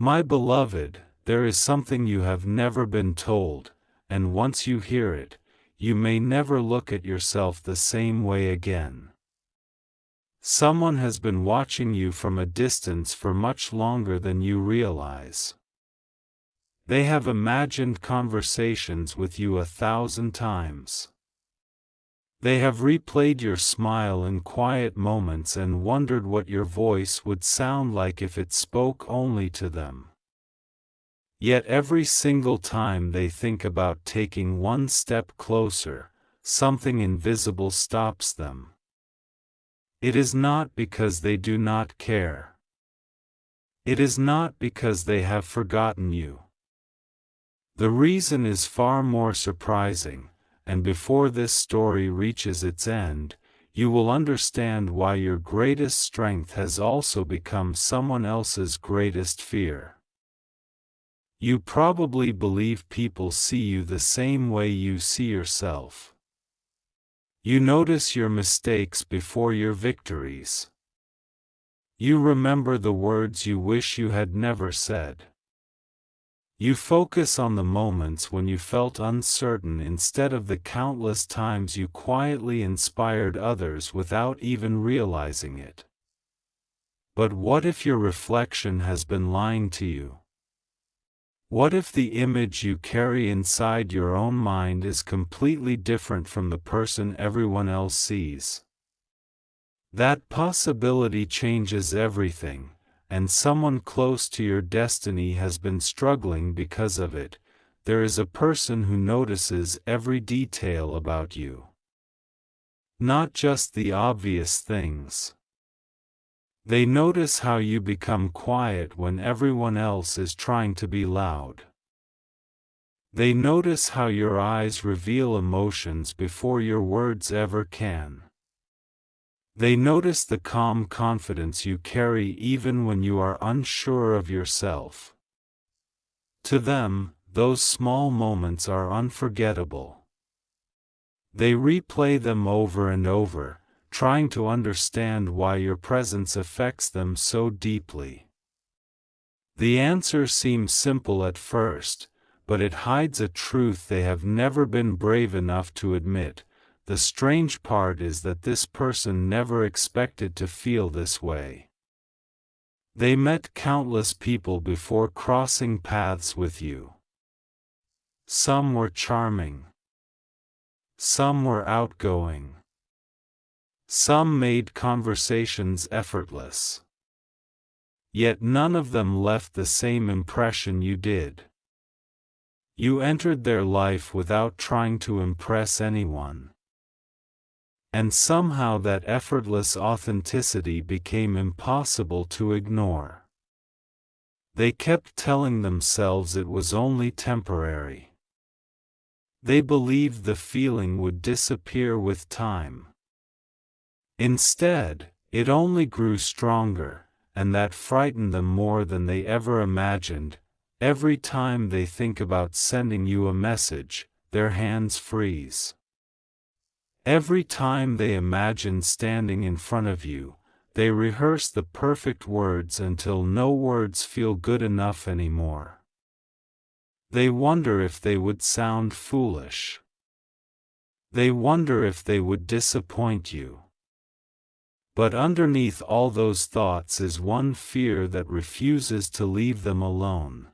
My beloved, there is something you have never been told, and once you hear it, you may never look at yourself the same way again. Someone has been watching you from a distance for much longer than you realize. They have imagined conversations with you 1,000 times. They have replayed your smile in quiet moments and wondered what your voice would sound like if it spoke only to them. Yet every single time they think about taking one step closer, something invisible stops them. It is not because they do not care. It is not because they have forgotten you. The reason is far more surprising, and before this story reaches its end, you will understand why your greatest strength has also become someone else's greatest fear. You probably believe people see you the same way you see yourself. You notice your mistakes before your victories. You remember the words you wish you had never said. You focus on the moments when you felt uncertain instead of the countless times you quietly inspired others without even realizing it. But what if your reflection has been lying to you? What if the image you carry inside your own mind is completely different from the person everyone else sees? That possibility changes everything, and someone close to your destiny has been struggling because of it. There is a person who notices every detail about you. Not just the obvious things. They notice how you become quiet when everyone else is trying to be loud. They notice how your eyes reveal emotions before your words ever can. They notice the calm confidence you carry even when you are unsure of yourself. To them, those small moments are unforgettable. They replay them over and over, trying to understand why your presence affects them so deeply. The answer seems simple at first, but it hides a truth they have never been brave enough to admit. The strange part is that this person never expected to feel this way. They met countless people before crossing paths with you. Some were charming. Some were outgoing. Some made conversations effortless. Yet none of them left the same impression you did. You entered their life without trying to impress anyone. And somehow that effortless authenticity became impossible to ignore. They kept telling themselves it was only temporary. They believed the feeling would disappear with time. Instead, it only grew stronger, and that frightened them more than they ever imagined. Every time they think about sending you a message, their hands freeze. Every time they imagine standing in front of you, they rehearse the perfect words until no words feel good enough anymore. They wonder if they would sound foolish. They wonder if they would disappoint you. But underneath all those thoughts is one fear that refuses to leave them alone.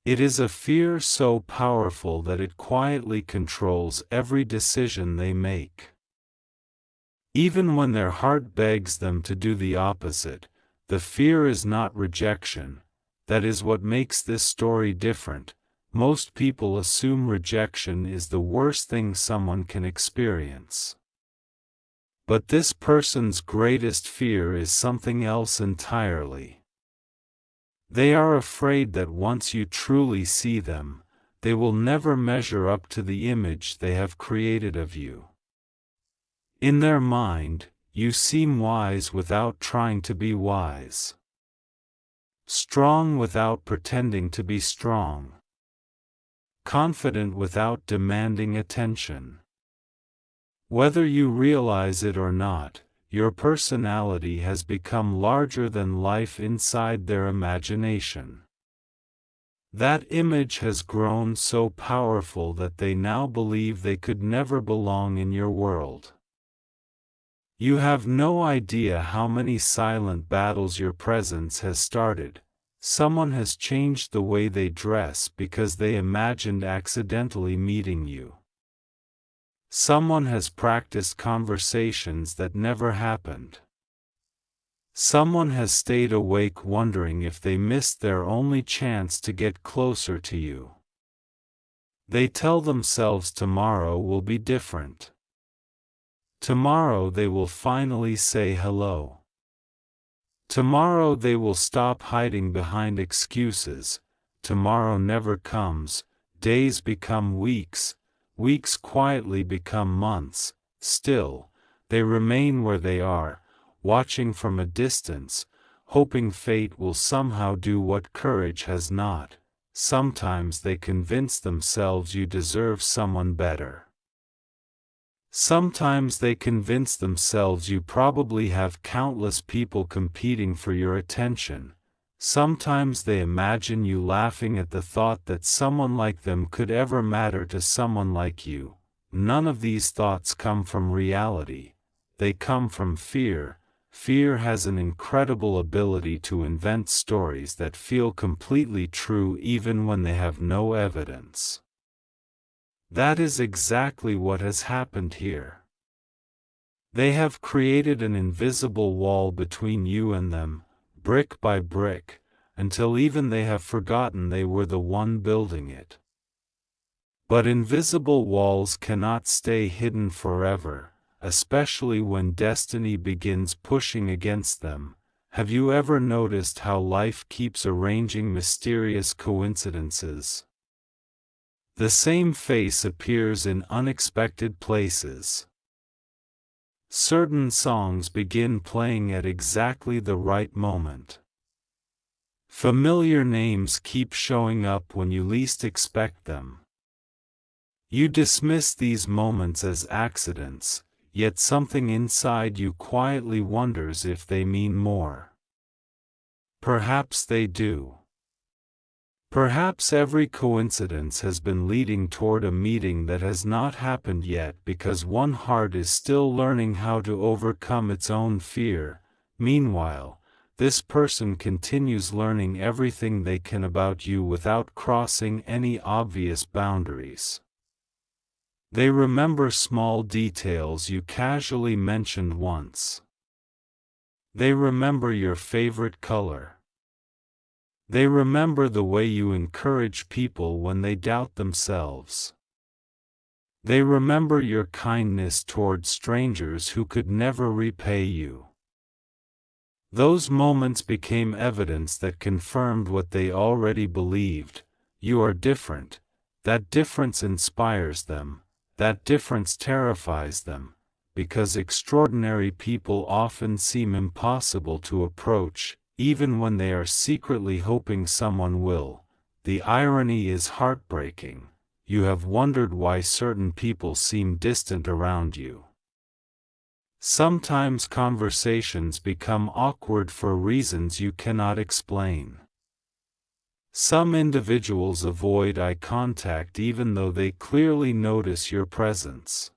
It is a fear so powerful that it quietly controls every decision they make. Even when their heart begs them to do the opposite, the fear is not rejection. That is what makes this story different. Most people assume rejection is the worst thing someone can experience. But this person's greatest fear is something else entirely. They are afraid that once you truly see them, they will never measure up to the image they have created of you. In their mind, you seem wise without trying to be wise. Strong without pretending to be strong. Confident without demanding attention. Whether you realize it or not, your personality has become larger than life inside their imagination. That image has grown so powerful that they now believe they could never belong in your world. You have no idea how many silent battles your presence has started. Someone has changed the way they dress because they imagined accidentally meeting you. Someone has practiced conversations that never happened. Someone has stayed awake wondering if they missed their only chance to get closer to you. They tell themselves tomorrow will be different. Tomorrow they will finally say hello. Tomorrow they will stop hiding behind excuses. Tomorrow never comes. Days become weeks. Weeks quietly become months. Still, they remain where they are, watching from a distance, hoping fate will somehow do what courage has not. Sometimes they convince themselves you deserve someone better. Sometimes they convince themselves you probably have countless people competing for your attention. Sometimes they imagine you laughing at the thought that someone like them could ever matter to someone like you. None of these thoughts come from reality. They come from fear. Fear has an incredible ability to invent stories that feel completely true even when they have no evidence. That is exactly what has happened here. They have created an invisible wall between you and them, brick by brick, until even they have forgotten they were the one building it. But invisible walls cannot stay hidden forever, especially when destiny begins pushing against them. Have you ever noticed how life keeps arranging mysterious coincidences? The same face appears in unexpected places. Certain songs begin playing at exactly the right moment. Familiar names keep showing up when you least expect them. You dismiss these moments as accidents, yet something inside you quietly wonders if they mean more. Perhaps they do. Perhaps every coincidence has been leading toward a meeting that has not happened yet because one heart is still learning how to overcome its own fear. Meanwhile, this person continues learning everything they can about you without crossing any obvious boundaries. They remember small details you casually mentioned once. They remember your favorite color. They remember the way you encourage people when they doubt themselves. They remember your kindness toward strangers who could never repay you. Those moments became evidence that confirmed what they already believed: you are different. That difference inspires them. That difference terrifies them, because extraordinary people often seem impossible to approach, even when they are secretly hoping someone will. The irony is heartbreaking. You have wondered why certain people seem distant around you. Sometimes conversations become awkward for reasons you cannot explain. Some individuals avoid eye contact even though they clearly notice your presence.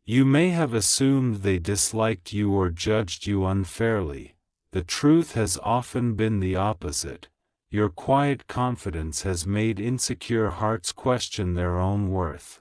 You may have assumed they disliked you or judged you unfairly. The truth has often been the opposite. Your quiet confidence has made insecure hearts question their own worth.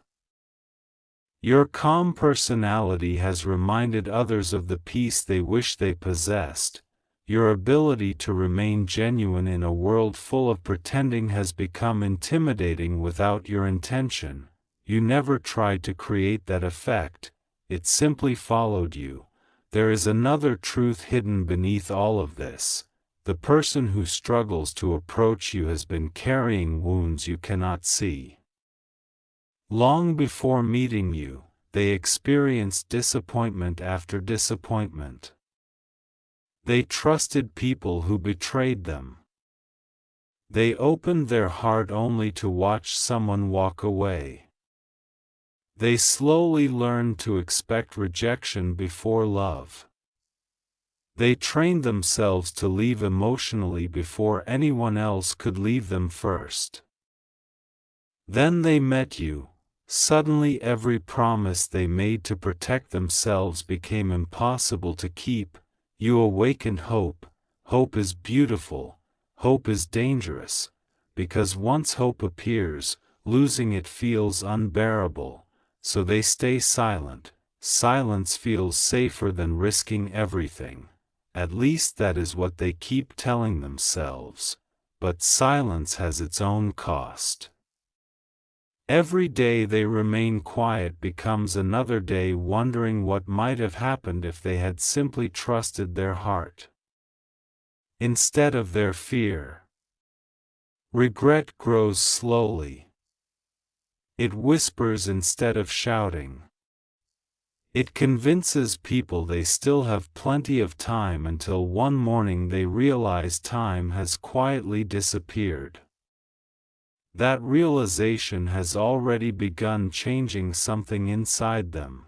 Your calm personality has reminded others of the peace they wish they possessed. Your ability to remain genuine in a world full of pretending has become intimidating without your intention. You never tried to create that effect, it simply followed you. There is another truth hidden beneath all of this. The person who struggles to approach you has been carrying wounds you cannot see. Long before meeting you, they experienced disappointment after disappointment. They trusted people who betrayed them. They opened their heart only to watch someone walk away. They slowly learned to expect rejection before love. They trained themselves to leave emotionally before anyone else could leave them first. Then they met you. Suddenly every promise they made to protect themselves became impossible to keep. You awakened hope. Hope is beautiful. Hope is dangerous. Because once hope appears, losing it feels unbearable. So they stay silent. Silence feels safer than risking everything. At least that is what they keep telling themselves. But silence has its own cost. Every day they remain quiet becomes another day wondering what might have happened if they had simply trusted their heart instead of their fear. Regret grows slowly. It whispers instead of shouting. It convinces people they still have plenty of time until one morning they realize time has quietly disappeared. That realization has already begun changing something inside them.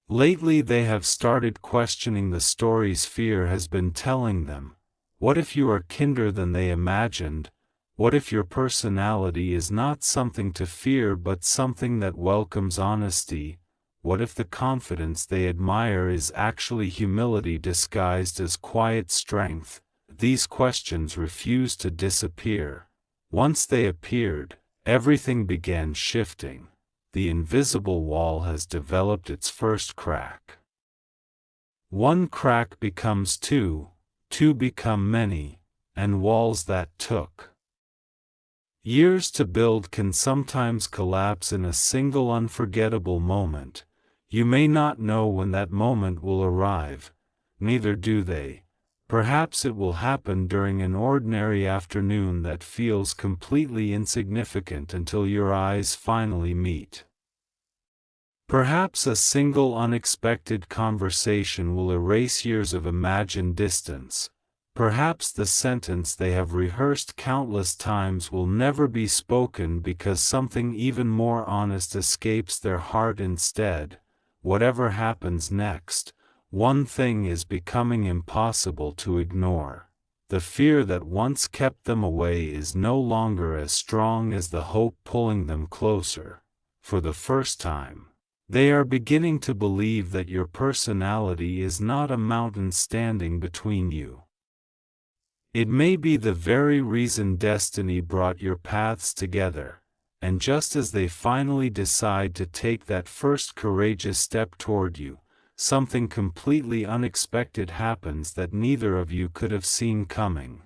Lately they have started questioning the stories fear has been telling them. What if you are kinder than they imagined? What if your personality is not something to fear but something that welcomes honesty? What if the confidence they admire is actually humility disguised as quiet strength? These questions refuse to disappear. Once they appeared, everything began shifting. The invisible wall has developed its first crack. One crack becomes two, two become many, and walls that took years to build can sometimes collapse in a single unforgettable moment. You may not know when that moment will arrive, neither do they. Perhaps it will happen during an ordinary afternoon that feels completely insignificant until your eyes finally meet. Perhaps a single unexpected conversation will erase years of imagined distance. Perhaps the sentence they have rehearsed countless times will never be spoken because something even more honest escapes their heart instead. Whatever happens next, one thing is becoming impossible to ignore. The fear that once kept them away is no longer as strong as the hope pulling them closer. For the first time, they are beginning to believe that your personality is not a mountain standing between you. It may be the very reason destiny brought your paths together, and just as they finally decide to take that first courageous step toward you, something completely unexpected happens that neither of you could have seen coming.